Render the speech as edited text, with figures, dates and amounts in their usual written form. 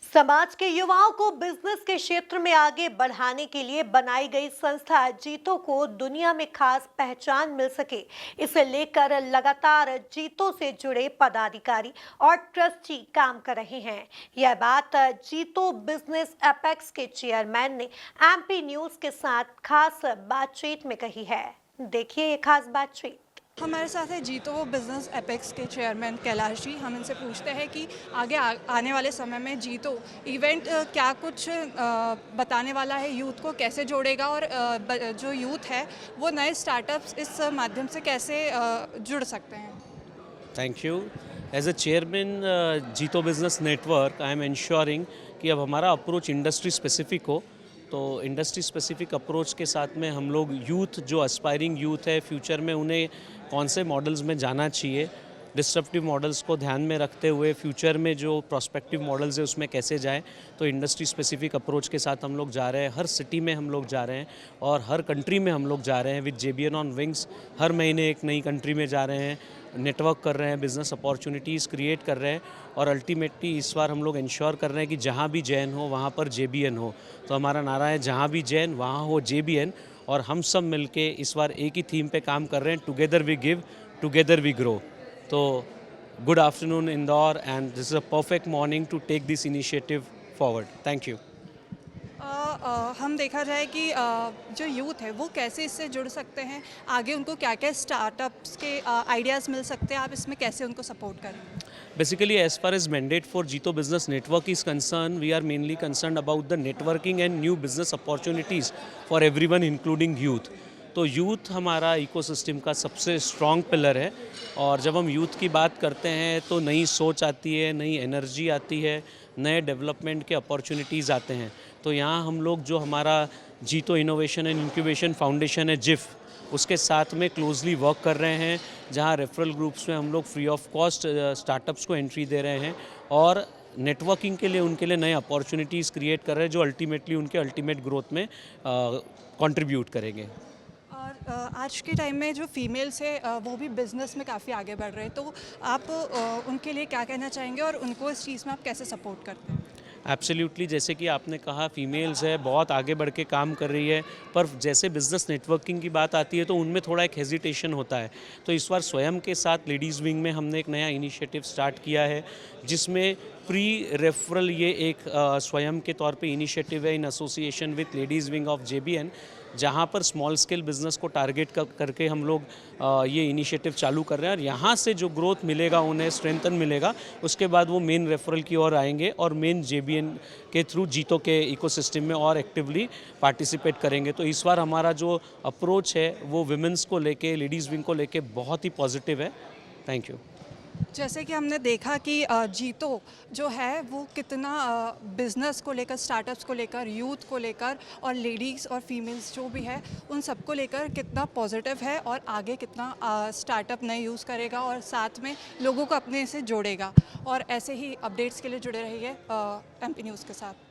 समाज के युवाओं को बिजनेस के क्षेत्र में आगे बढ़ाने के लिए बनाई गई संस्था जीतो को दुनिया में खास पहचान मिल सके, इसे लेकर लगातार जीतो से जुड़े पदाधिकारी और ट्रस्टी काम कर रहे हैं। यह बात जीतो बिजनेस एपेक्स के चेयरमैन ने एमपी न्यूज के साथ खास बातचीत में कही है। देखिए ये खास बातचीत। हमारे साथ है जीतो बिज़नेस एपेक्स के चेयरमैन कैलाश जी। हम इनसे पूछते हैं कि आगे आने वाले समय में जीतो इवेंट क्या कुछ बताने वाला है, यूथ को कैसे जोड़ेगा और जो यूथ है वो नए स्टार्टअप्स इस माध्यम से कैसे जुड़ सकते हैं। Thank you. As a chairman JITO business network I am insuring कि अब हमारा अप्रोच इंडस्ट्री स्पेसिफिक हो। तो इंडस्ट्री स्पेसिफिक अप्रोच के साथ में हम लोग यूथ जो एस्पायरिंग यूथ है, फ्यूचर में उन्हें कौन से मॉडल्स में जाना चाहिए, डिस्ट्रप्टिव मॉडल्स को ध्यान में रखते हुए फ्यूचर में जो प्रोस्पेक्टिव मॉडल्स है उसमें कैसे जाएं, तो इंडस्ट्री स्पेसिफिक अप्रोच के साथ हम लोग जा रहे हैं। हर सिटी में हम लोग जा रहे हैं और हर कंट्री में हम लोग जा रहे हैं विद जेबीएन ऑन विंग्स। हर महीने एक नई कंट्री में जा रहे हैं, नेटवर्क कर रहे हैं, बिज़नेस अपॉर्चुनिटीज़ क्रिएट कर रहे हैं और अल्टीमेटली इस बार हम लोग इंश्योर कर रहे हैं कि जहाँ भी जैन हो वहाँ पर जेबीएन हो। तो हमारा नारा है जहाँ भी जैन वहाँ हो जेबीएन, और हम सब मिलके इस बार एक ही थीम पे काम कर रहे हैं, together we give, together we grow. तो good afternoon Indore, and this is a perfect morning to take this initiative forward. Thank you. हम देखा जाए कि जो यूथ है वो कैसे इससे जुड़ सकते हैं, आगे उनको क्या क्या स्टार्टअप्स के आइडियाज़ मिल सकते हैं, आप इसमें कैसे उनको सपोर्ट करें। Basically, as far as mandate for Jito Business Network is concerned, we are mainly concerned about the networking and new business opportunities for everyone, including youth. तो यूथ हमारा इकोसिस्टम का सबसे स्ट्रॉन्ग पिलर है, और जब हम youth की बात करते हैं तो नई सोच आती है, नई एनर्जी आती है, नए डेवलपमेंट के अपॉर्चुनिटीज़ आते हैं। तो यहाँ हम लोग जो हमारा जीतो इनोवेशन एंड इंक्यूबेशन फाउंडेशन है जिफ, उसके साथ में क्लोजली वर्क कर रहे हैं, जहां रेफरल ग्रुप्स में हम लोग फ्री ऑफ कॉस्ट स्टार्टअप्स को एंट्री दे रहे हैं और नेटवर्किंग के लिए उनके लिए नए अपॉर्चुनिटीज़ क्रिएट कर रहे हैं जो अल्टीमेटली उनके अल्टीमेट ग्रोथ में कंट्रीब्यूट करेंगे। और आज के टाइम में जो फीमेल्स है वो भी बिज़नेस में काफ़ी आगे बढ़ रहे हैं, तो आप उनके लिए क्या कहना चाहेंगे और उनको इस चीज़ में आप कैसे सपोर्ट करते हैं। एब्सोल्युटली, जैसे कि आपने कहा फीमेल्स है बहुत आगे बढ़ के काम कर रही है, पर जैसे बिज़नेस नेटवर्किंग की बात आती है तो उनमें थोड़ा एक हेजिटेशन होता है। तो इस बार स्वयं के साथ लेडीज़ विंग में हमने एक नया इनिशिएटिव स्टार्ट किया है, जिसमें प्री रेफरल ये एक स्वयं के तौर पे इनिशिएटिव है in association with ladies wing of JBN, जहाँ पर स्मॉल स्केल बिज़नेस को टारगेट करके हम लोग ये इनिशिएटिव चालू कर रहे हैं। और यहाँ से जो ग्रोथ मिलेगा, उन्हें स्ट्रेंथन मिलेगा, उसके बाद वो मेन रेफरल की ओर आएंगे और मेन जेबीएन के थ्रू जीतो के इकोसिस्टम में और एक्टिवली पार्टिसिपेट करेंगे। तो इस बार हमारा जो अप्रोच है वो विमेंस को लेके, लेडीज़ विंग को लेके बहुत ही पॉजिटिव है। Thank you. जैसे कि हमने देखा कि जीतो जो है वो कितना बिज़नेस को लेकर, स्टार्टअप्स को लेकर, यूथ को लेकर और लेडीज़ और फीमेल्स जो भी है उन सबको लेकर कितना पॉजिटिव है और आगे कितना स्टार्टअप नए यूज़ करेगा और साथ में लोगों को अपने से जोड़ेगा। और ऐसे ही अपडेट्स के लिए जुड़े रहिए एमपी न्यूज़ के साथ।